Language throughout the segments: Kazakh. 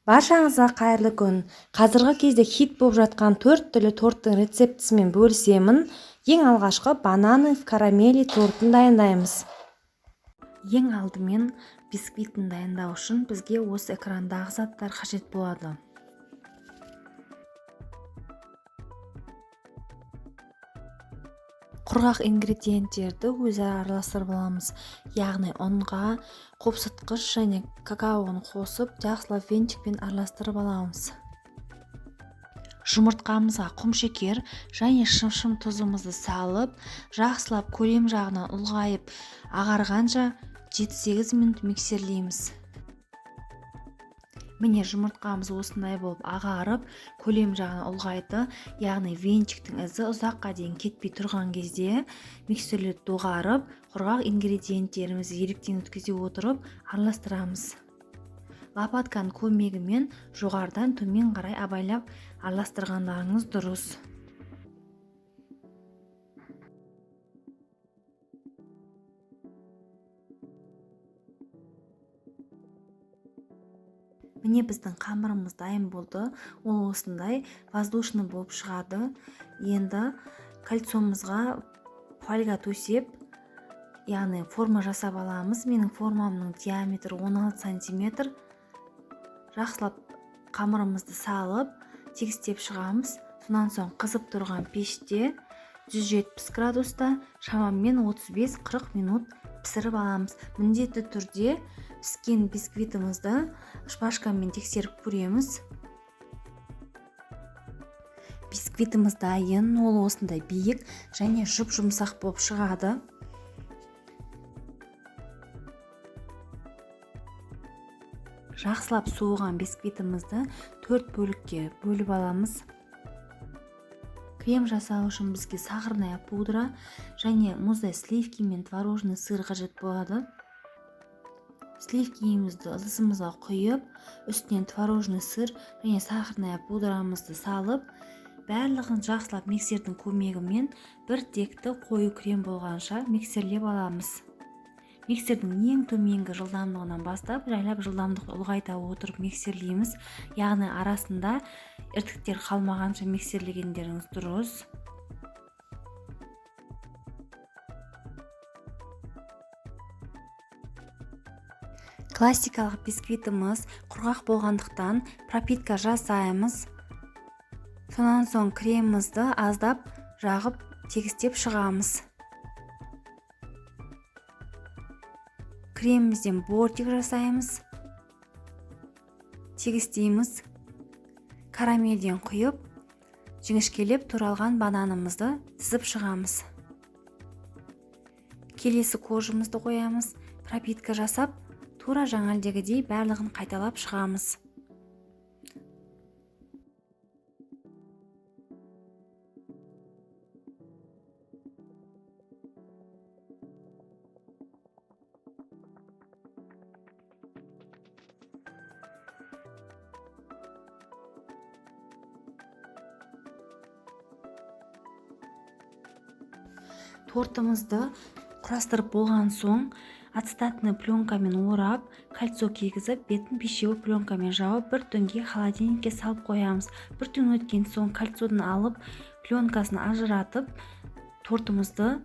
Баршаңызға қайырлы күн. Қазіргі кезде хит болып жатқан 4 түрлі торттың рецептісімен бөлісемін. Ең алғашқы бананы карамели тортын дайындаймыз. Ең алдымен бисквитін дайындау үшін бізге осы экрандағы заттар қажет болады. Құрғақ ингредиенттерді өзара араластырып аламыз. Яғни ұнға қопсытқыш және какаоны қосып, жақсылап венчикпен араластырып аламыз. Жұмыртқамызға құмшекер және шым тұзымызды салып, жақсылап көлем жағынан ұлғайып, ағарғанша 7-8 минут миксерлейміз. Міне жұмыртқамыз осындай болып ағарып, көлем жағынан ұлғайды, яғни венчиктің ізі ұзаққа дейін кетпей тұрған кезде миксерлерді доғарып, құрғақ ингредиенттерімізді електен өткізе отырып араластырамыз. Лопатканың көмегімен жоғарыдан төмен қарай абайлап араластырғандарыңыз дұрыс. Міне біздің қамырымыз дайын болды. Ол осындай воздушный болып шығады. Енді кольцомызға фольга төсеп, яғни форма жасап аламыз. Менің формамның диаметрі 16 см. Жақсылап қамырымызды салып, тегістеп шығамыз. Сонан соң қызып тұрған пеште 170 градуста шамамен 35-40 минут пісіріп аламыз. Міндетті түрде піскен бисквитімізді шпажкамен тексеріп көреміз. Бисквитіміз дайын, ол осындай биік және жұп-жұмсақ болып шығады. Жақсылап суыған бисквитімізді 4 бөлікке бөліп аламыз. Крем жасау үшін бізге сахарная пудра және мұздай сливки мен творожный сыр қажет болады. Сливкиімізді ыдысымызға құйып, үстінен творожный сыр және сахарная пудрамызды салып, барлығын жақсылап миксердің көмегімен бір текті қою крем болғанша миксерлеп аламыз. Миксердің ең төменгі жылдамдығынан бастап, жайлап жылдамдықты ұлғайта отырып миксерлейміз. Яғни арасында іртіктер қалмағанша миксерлегендеріңіз дұрыс. Классикалық бисквитіміз құрғақ болғандықтан пропитка жасаймыз. Сонан соң кремімізді аздап жағып тегістеп шығамыз. Кремімізден бортик жасаймыз. Тегістейміз. Карамельден құйып, жіңішкелеп туралған бананымызды тізіп шығамыз. Келесі коржымызды қоямыз. Пропитка жасап, тура жаңалдегідей барлығын қайталап шығамыз. Тортымызды құрастырып болған соң ацетатный пленкамен орап, кольцо кигізіп, бетін пищевой пленкамен жауып, бір түнге холодильникке салып қоямыз. Бір түн өткен соң кольцодан алып, пленкасын ажыратып, тортымызды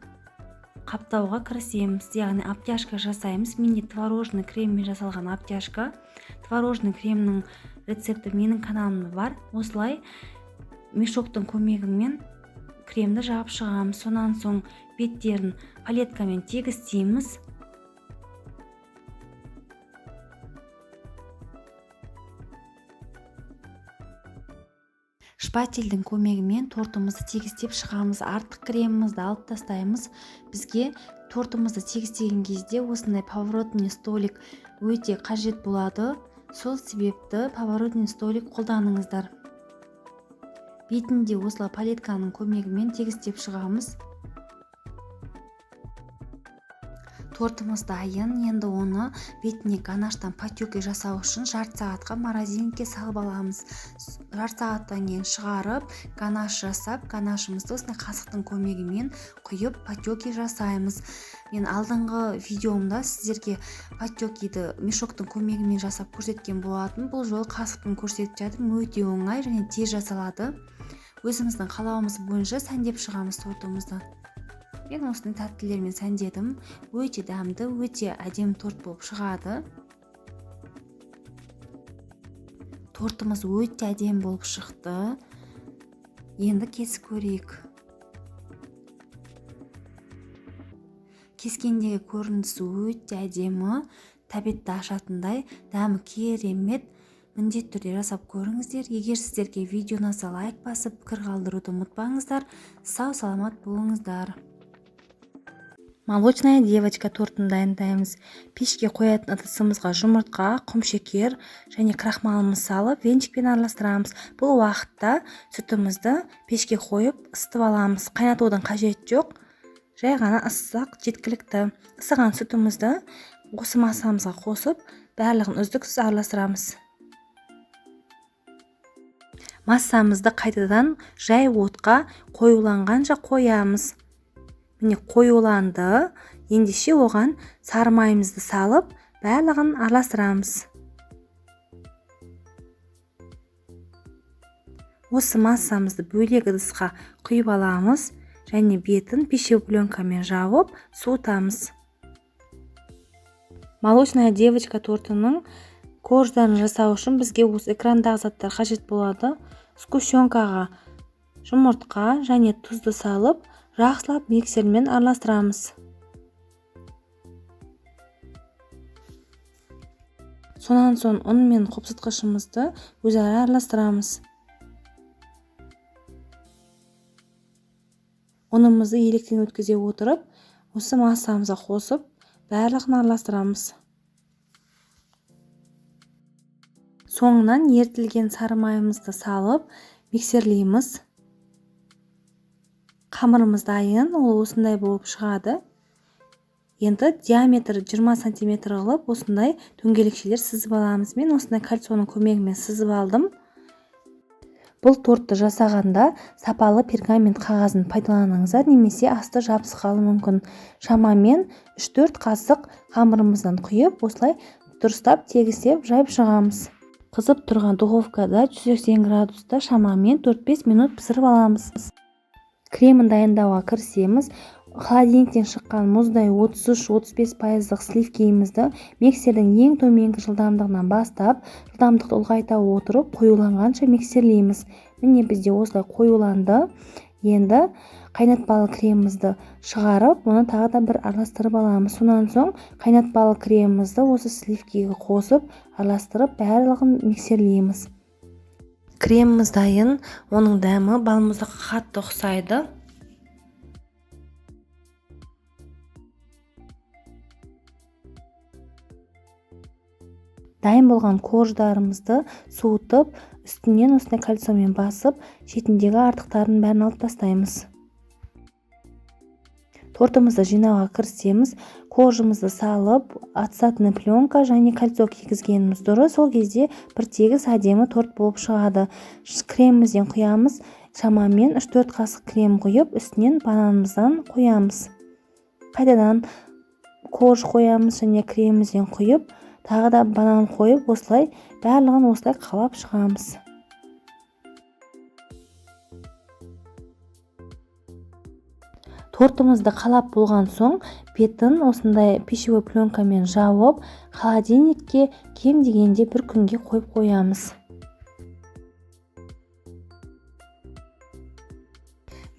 қаптауға кірісеміз. Яғни обтяжка жасаймыз. Менде творожный креммен жасалған обтяжка. Творожный кремнің рецепті менің каналымда бар. Осылай мешоктың көмегімен кремді жағып шығамыз. Сонан соң беттерін палеткамен тегістейміз. Шпательдің көмегімен тортымызды тегістеп шығамыз. Артық кремімізді алып тастаймыз. Бізге тортымызды тегістеген кезде осындай поворотный столик өте қажет болады. Сол себепті поворотный столик қолданыңыздар. Бетінде осылай палетканың көмегімен тегістеп шығамыз. Тортымыз дайын. Енді оны бетіне ганаштан патёки жасау үшін жарты сағатқа морозилькаге салып аламыз. Жарты сағаттан кейін шығарып, ганаш жасап, ганашымызды осындай қасықтың көмегімен құйып патёки жасаймыз. Мен алдыңғы видеомда сіздерге патёкиді мешоктың көмегімен жасап көрсеткен болатын. Бұл жолы қасықтың көрсетіп жатырмын. Өте оңай және тез жасалады. Өзіміздің қалауымыз бойынша сәндеп шығамыз тортымызды. Мен осындай тәттілермен сәндедім. Өте дәмді, өте әдемі торт болып шығады. Тортымыз өте әдемі болып шықты. Енді кесіп көрейік. Кескендегі көрінісі өте әдемі, тәбетті ашатындай, дәмі керемет. Міндетті түрде жасап көріңіздер. Егер сіздерге видео ұнаса лайк басып, пікір қалдыруды ұмытпаңыздар. Сау саламат болыңыздар. Молочная девочка тортын дайындаймыз. Пешке қоятын ыдысымызға жұмыртқа, құмшекер және крахмалымыз салып, венчикпен араластырамыз. Бұл уақытта сүтімізді пешке қойып, ысытып аламыз. Қайнатудың қажеті жоқ. Жай ғана ысысақ жеткілікті. Ысыған сүтімізді осы массамызға қосып, барлығын үздіксіз араластырамыз. Массамызды қайтадан жай отқа қоюланғанша қоямыз. Міне қоюланды. Ендеше оған сары майымызды салып, барлығын араластырамыз. Осы массамызды бөлек ыдысқа құйып аламыз және бетін пищевой пленкамен жауып, суытамыз. Молочная девочка тортының корждарын жасау үшін бізге осы экрандағы заттар қажет болады. Сгущенкаға жұмыртқа және тұзды салып, жақсылап миксермен араластырамыз. Сонан соң ұн мен қопсытқышымызды өзара араластырамыз. Ұнымызды електен өткізе отырып, осы массамызға қосып, барлығын араластырамыз. Соңынан ертілген сары майымызды салып, миксерлейміз. Қамырымыз дайын, ол осындай болып шығады. Енді диаметрі 20 см қылып, осындай дөңгелекшелер сызып аламыз. Мен осындай кольцоның көмегімен сызып алдым. Бұл тортты жасағанда сапалы пергамент қағазын пайдаланыңыздар, немесе асты жабысқалы мүмкін. Шамамен 3-4 қасық қамырымыздан құйып, осылай дұрыстап тегістеп жайып шығамыз. Қызып тұрған духовкада 180 градуста шамамен 4-5 минут пісіріп аламыз. Кремін дайындауға кірісеміз. Холодильниктен шыққан мұздай 33-35% сливкемізді миксердің ең төменгі жылдамдығынан бастап, жылдамдықты ұлғайта отырып, қоюланғанша миксерлейміз. Міне бізде осылай қоюланды. Енді қайнатпалы кремімізді шығарып, оны тағы да бір араластырып аламыз. Сонан соң қайнатпалы кремімізді осы сливкеге қосып, араластырып, барлығын миксерлейміз. Креміміз дайын, оның дәмі балмұздаққа қатты ұқсайды. Дайын болған корждарымызды суытып, үстінен осындай кольцомен басып, шетіндегі артықтарын бәрін алып тастаймыз. Тортымызды жинауға кірісеміз. Коржымызды салып, отсатный пленка және кольцо кигізгеніміз дұрыс. Сол кезде бір тегіс әдемі торт болып шығады. Кремімізден құямыз. Шамамен 3-4 қасық крем құйып, үстінен бананымыздан қоямыз. Қайтадан корж қоямыз және кремімізден құйып, тағы да банан қойып, осылай барлығын осылай қалап шығамыз. Тортымызды қалап болған соң, бетін осындай пищевой пленкамен жауып, холодильникке кем дегенде бір күнге қойып қоямыз.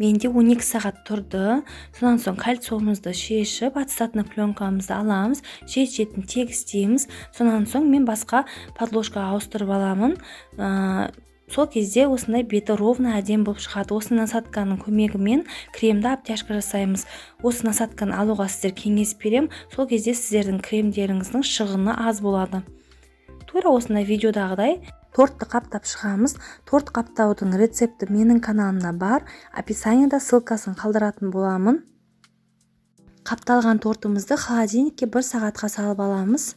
Менде 12 сағат тұрды. Сонан соң кольцомызды шешіп, отсатный пленкамызды аламыз, шет-шетін тегістейміз. Сонан соң мен басқа подложкаға ауыстырып аламын. Сол кезде осындай беті ровно әдем болып шығады. Осы насадканың көмегімен кремді обтяжка жасаймыз. Осы насадканы алуға сіздер кеңес берем. Сол кезде сіздердің кремдеріңіздің шығыны аз болады. Тура осындай видеодағыдай тортты қаптап шығамыз. Торт қаптаудың рецепті менің каналымда бар. Описаниеда ссылкасын қалдыратын боламын. Қапталған тортымызды холодильникке 1 сағатқа салып аламыз.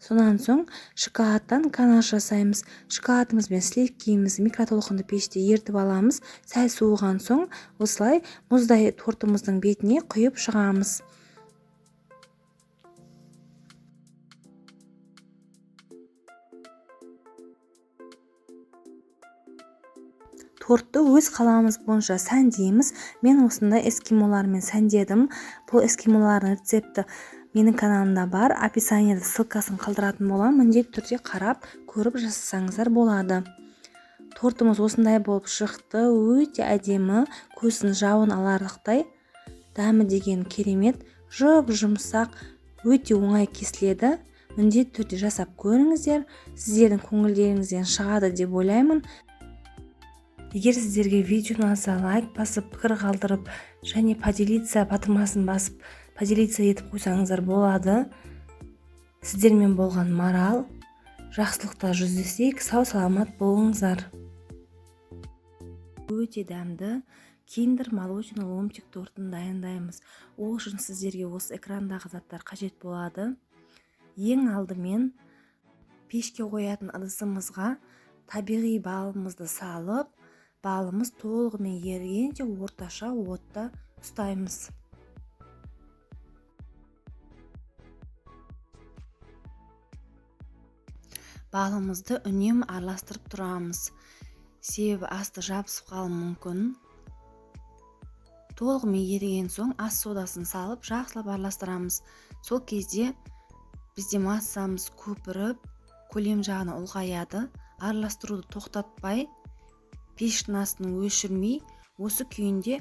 Сонан соң шоколадтан ганаш жасаймыз. Шоколадымыз бен сливкимізді микротолқынды пеште ертіп аламыз. Сәл суыған соң осылай мұздай тортымыздың бетіне құйып шығамыз. Тортты өз қаламыз бойынша сәндейміз. Мен осындай эскимолармен сәндедім. Бұл эскимолардың рецепті менің каналымда бар. Описаниеде ссылкасын қалдыратын боламын. Міндетті түрде қарап, көріп жасасаңыздар болады. Тортымыз осындай болып шықты. Өте әдемі, көздің жауын аларлықтай. Дәмі деген керемет, жұмсақ, өте оңай кесіледі. Міндетті түрде жасап көріңіздер. Сіздердің көңілдеріңізден шығады деп ойлаймын. Егер сіздерге видео ұнаса, лайк басып, пікір қалдырып, және поделиться батырмасын басып, поделиться етіп қойсаңыздар болады. Сіздермен болған Марал. Жақсылықта жүздесейік, сау саламат болыңыздар. Өте дәмді киндер молочный ломтик тортын дайындаймыз. Ол үшін сіздерге осы экрандағы заттар қажет болады. Ең алдымен пешке қоятын ыдысымызға табиғи балымызды салып, балымыз толығымен ерігенше орташа отта ұстаймыз. Балымызды үнемі араластырып тұрамыз. Себебі асты жабысып қалуы мүмкін. Толығымен еріген соң ас содасын салып, жақсылап араластырамыз. Сол кезде бізде массамыз көпіріп, көлем жағына ұлғаяды. Араластыруды тоқтатпай, пештің астын өшірмей, осы күйінде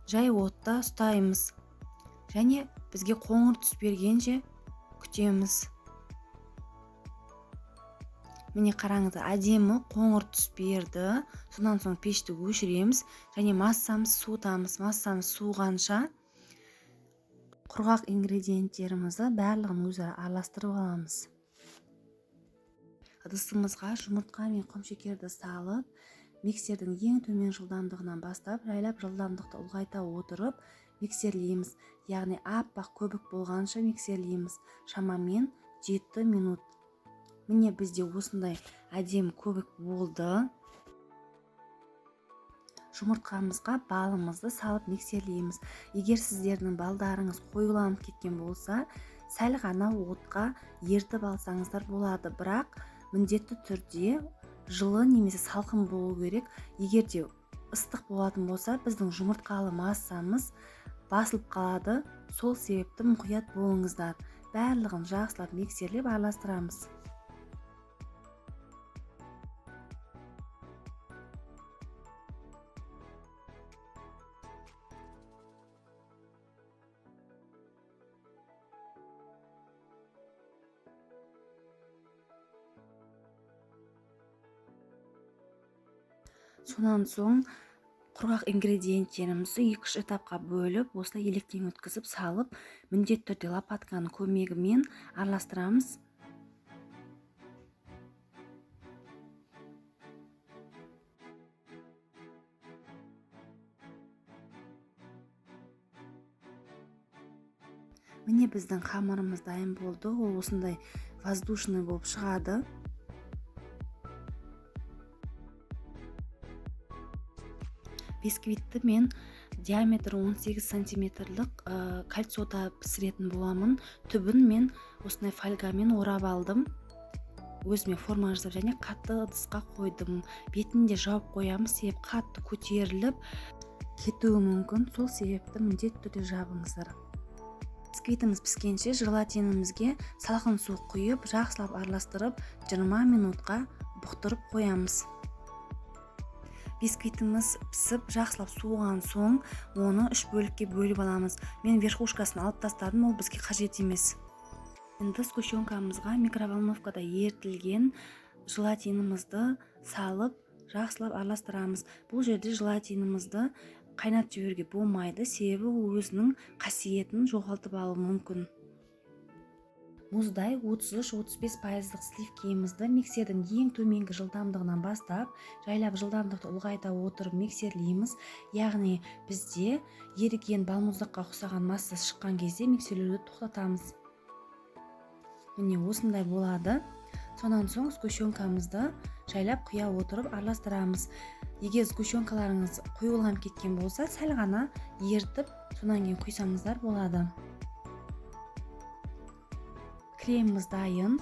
жай отта ұстаймыз. Және бізге қоңыр түс бергенше күтеміз. Міне қараңыздар, әдемі қоңыр түс берді. Сонан соң пешті өшіреміз және массамыз суытамыз. Массамыз суығанша құрғақ ингредиенттерімізді барлығын өзара араластырып аламыз. Ыдысымызға жұмыртқа мен құмшекерді салып, миксердің ең төмен жылдамдығынан бастап, жайлап жылдамдықты ұлғайта отырып миксерлейміз. Яғни аппақ көбік болғанша миксерлейміз. Шамамен 7 минут. Міне бізде осындай әдемі көбік болды. Жұмыртқамызға балымызды салып миксерлейміз. Егер сіздердің балдарыңыз қоюланып кеткен болса, сәл ғана отқа ертіп алсаңыздар болады. Бірақ міндетті түрде жылы немесе салқын болу керек. Егер де ыстық болатын болса, біздің жұмыртқалы массамыз басылып қалады. Сол себепті мұқият болыңыздар. Барлығын жақсылап миксерлеп араластырамыз. Сонан соң құрғақ ингредиенттерімізді 2-3 этапқа бөліп, осылай електен өткізіп салып, міндетті түрде лопатканың көмегімен араластырамыз. Міне біздің қамырымыз дайын болды. Ол осындай воздушный болып шығады. Бисквитті мен диаметрі 18 сантиметрлік кольцода пісіретін боламын. Түбін мен осындай фольгамен орап алдым. Өзіме форма жасап және қатты ыдысқа қойдым. Бетінде жауып қоямыз, себебі қатты көтеріліп кетуі мүмкін. Сол себепті міндетті түрде жабыңыздар. Бисквитіміз піскенше желатинімізге салқын су құйып, жақсылап араластырып, 20 минутқа бұқтырып қоямыз. Бисквитіміз пісіп, жақсылап суыған соң, оны 3 бөлікке бөліп аламыз. Мен верхушкасын алып тастадым, ол бізге қажет емес. Енді сгущенкамызға микроволновкада ерітілген желатинімізді салып, жақсылап араластырамыз. Бұл жерде желатинімізді қайнатып жіберуге болмайды, себебі өзінің қасиетін жоғалтып алуы мүмкін. мұздай 33-35% сливкемізді миксердің ең төменгі жылдамдығынан бастап, жайлап жылдамдықты ұлғайта отырып миксерлейміз. Яғни бізде еріген балмұздаққа ұқсаған массасы шыққан кезде миксерлеуді тоқтатамыз. Міне осындай болады. Сонан соң сгущенкамызды жайлап құя отырып араластырамыз. Егер сгущенкаларыңыз құйылған кеткен болса, сәл ғана ертіп, сонан кейін құйсаңыздар болады. Креміміз дайын.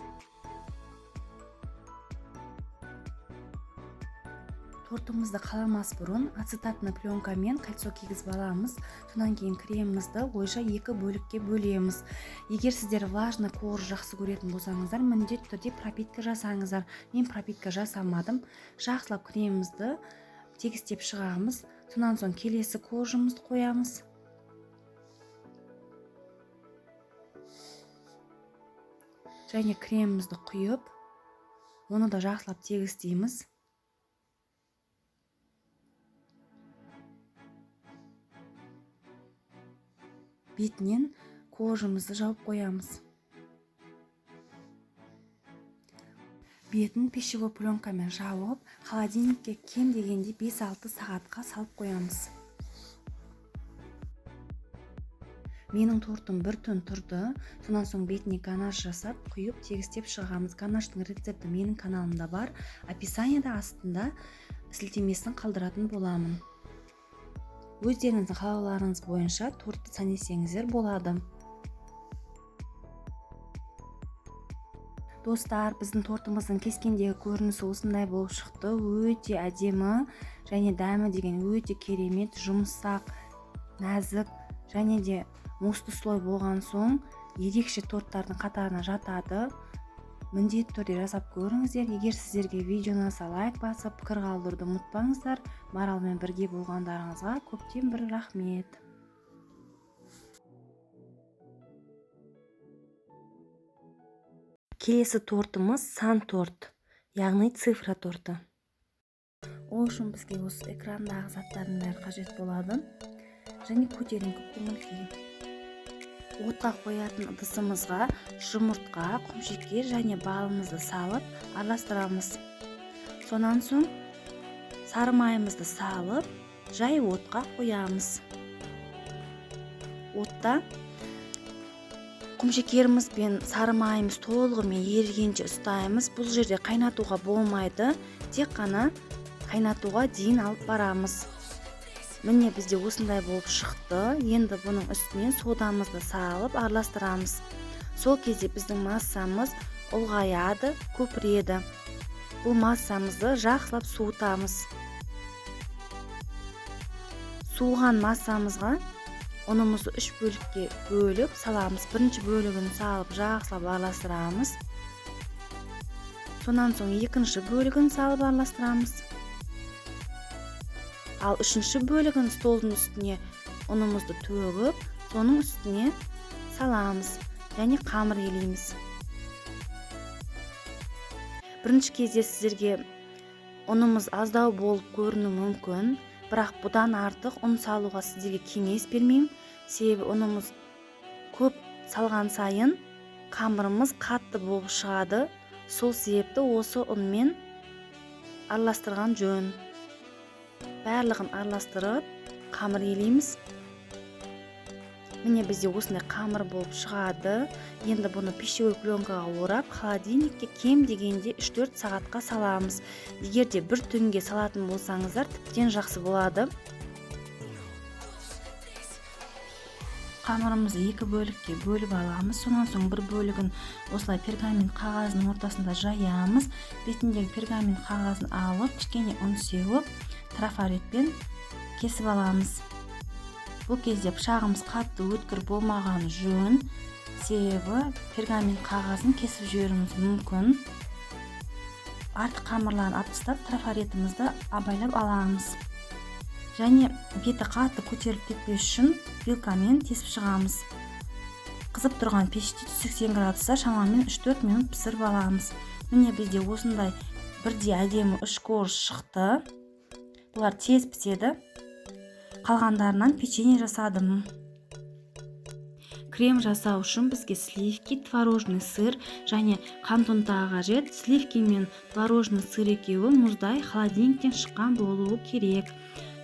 Тортымызды қаламас бұрын ацетатный пленкамен кольцо кигізіп аламыз. Сонан кейін кремімізді ойша 2 бөлікке бөлеміз. Егер сіздер влажный корж жақсы көретін болсаңыздар, міндетті түрде пропитка жасаңыздар. Мен пропитка жасамадым. Жақсылап кремімізді тегістеп шығамыз. Сонан соң келесі коржымызды қоямыз. Және кремімізді құйып, оны да жақсылап тегістейміз. Бетінен коржымызды жауып қоямыз. Бетін пищевой пленкамен жауып, холодильникке кем дегенде 5-6 сағатқа салып қоямыз. Менің тортым бір түн тұрды. Сонан соң бетіне ганаш жасап, құйып тегістеп шығамыз. Ганаштың рецепті менің каналымда бар. Описаниеда астында сілтемесін қалдыратын боламын. Өздеріңіздің қалауларыңыз бойынша тортты сәнесеңіздер болады. Достар, біздің тортымыздың кескендегі көрінісі осындай болып шықты. Өте әдемі және дәмі деген өте керемет, жұмсақ, нәзік және де мусты слой болған соң ерекше торттардың қатарына жатады. Міндетті түрде жасап көріңіздер. Егер сіздерге видео ұнаса лайк басып, пікір қалдыруды ұмытпаңыздар. Маралмен бірге болғандарыңызға көптен бір рахмет. Келесі тортымыз сан торт, яғни цифра торты. Ол үшін бізге осы экрандағы заттардың бәрі қажет болады. Және көтеріңкі көңіл күй. Отқа қоятын ыдысымызға жұмыртқа, құмшекер және балымызды салып араластырамыз. Сонан соң сары майымызды салып, жай отқа қоямыз. Отта құмшекеріміз бен сары майымыз толығымен ерігенше ұстаймыз. Бұл жерде қайнатуға болмайды, тек қана қайнатуға дейін алып барамыз. Міне бізде осындай болып шықты. Енді бұның үстінен содамызды салып араластырамыз. Сол кезде біздің массамыз ұлғаяды, көпіреді. Бұл массамызды жақсылап суытамыз. Суыған массамызға ұнымызды 3 бөлікке бөліп саламыз. Бірінші бөлігін салып жақсылап араластырамыз. Сонан соң екінші бөлігін салып араластырамыз. Ал үшінші бөлігін столдың үстіне ұнымызды төгіп, соның үстіне саламыз және қамыр елейміз. Бірінші кезде сіздерге ұнымыз аздау болып көріну мүмкін, бірақ бұдан артық ұн салуға сіздерге кеңес бермеймін. Себебі ұнымыз көп салған сайын қамырымыз қатты болып шығады. Сол себепті осы ұнмен араластырған жөн. Барлығын араластырып, қамыр елейміз. Міне бізде осындай қамыр болып шығады. Енді бұны пищевой пленкаға орап, холодильникке кем дегенде 3-4 сағатқа саламыз. Егер де бір түнге салатын болсаңыздар, тіптен жақсы болады. Қамырымызды 2 бөлікке бөліп аламыз. Сонан соң бір бөлігін осылай пергамент қағазының ортасында жаямыз. Бетіндегі пергамент қағазын алып, кішкене ұн сеуіп, трафаретпен кесіп аламыз. Бұл кезде пышағымыз қатты өткір болмаған жөн, себебі пергамент қағазын кесіп жіберуіміз мүмкін. Артық қамырларын алып тастап, трафаретімізді абайлап аламыз. Және беті қатты көтеріліп кетпес үшін вилкамен тесіп шығамыз. Қызып тұрған пеште 180 градуста шамамен 3-4 минут пісіріп аламыз. Міне бізде осындай бірде әдемі 3 корж шықты. Бұлар тез піседі. Қалғандарынан печенье жасадым. Крем жасау үшін бізге сливки, творожный сыр және қант ұнтағы қажет. Сливки мен творожный сыр екеуі мұздай холодильниктен шыққан болуы керек.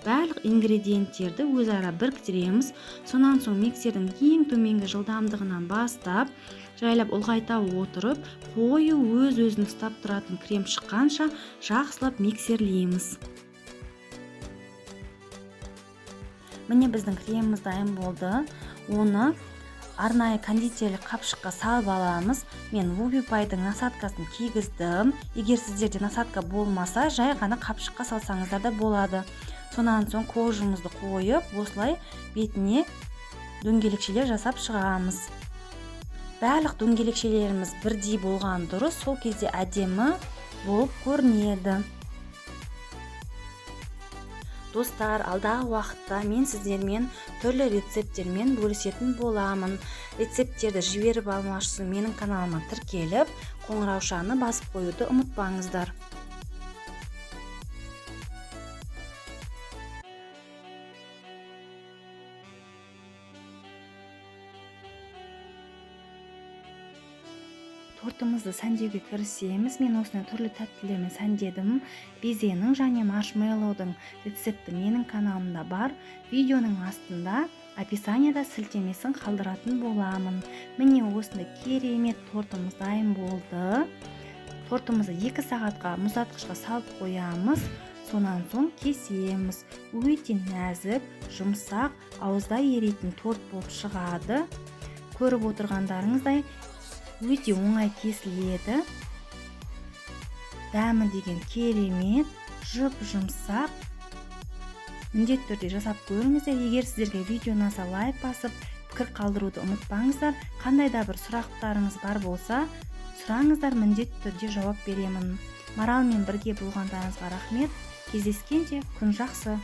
Барлық ингредиенттерді өзара біріктіреміз. Сонан соң миксердің ең төменгі жылдамдығынан бастап, жайлап ұлғайта отырып, қою өз-өзін ұстап тұратын крем шыққанша жақсылап миксерлейміз. Міне біздің креміміз дайын болды. Оны арнайы кондитерлік қапшыққа салып аламыз. Мен Вубипайдың насадкасын кигіздім. Егер сіздерде насадка болмаса, жай ғана қапшыққа салсаңыздар да болады. Сонан соң кожамызды қойып, осылай бетіне дөңгелекшелер жасап шығамыз. Барлық дөңгелекшелеріміз бірдей болған дұрыс, сол кезде әдемі болып көрінеді. Достар, алдағы уақытта мен сіздермен түрлі рецепттермен бөлісетін боламын. Рецепттерді жіберіп алмаш үшін менің каналыма тіркеліп, қоңыраушаны басып қоюды ұмытпаңыздар. Тортымызды сәндеуге кірісеміз. Мен осындай түрлі тәттілермен сәндедім. Безенің және маршмеллоудың рецепті менің каналымда бар. Видеоның астында описанияда сілтемесін қалдыратын боламын. Міне осындай керемет тортымыз дайын болды. Тортымызды 2 сағатқа мұздатқышқа салып қоямыз. Сонан соң кесеміз. Өте нәзік, жұмсақ, ауызда еритін торт болып шығады. Көріп отырғандарыңыздай өте оңай кесіледі. Дәмі деген керемет, жұп-жұмсақ. Міндетті түрде жасап көріңіздер. Егер сіздерге видео ұнаса лайк басып, пікір қалдыруды ұмытпаңыздар. Қандай да бір сұрақтарыңыз бар болса, сұраңыздар, міндетті түрде жауап беремін. Маралмен бірге болғандарыңызға рахмет. Кездескенше күн жақсы.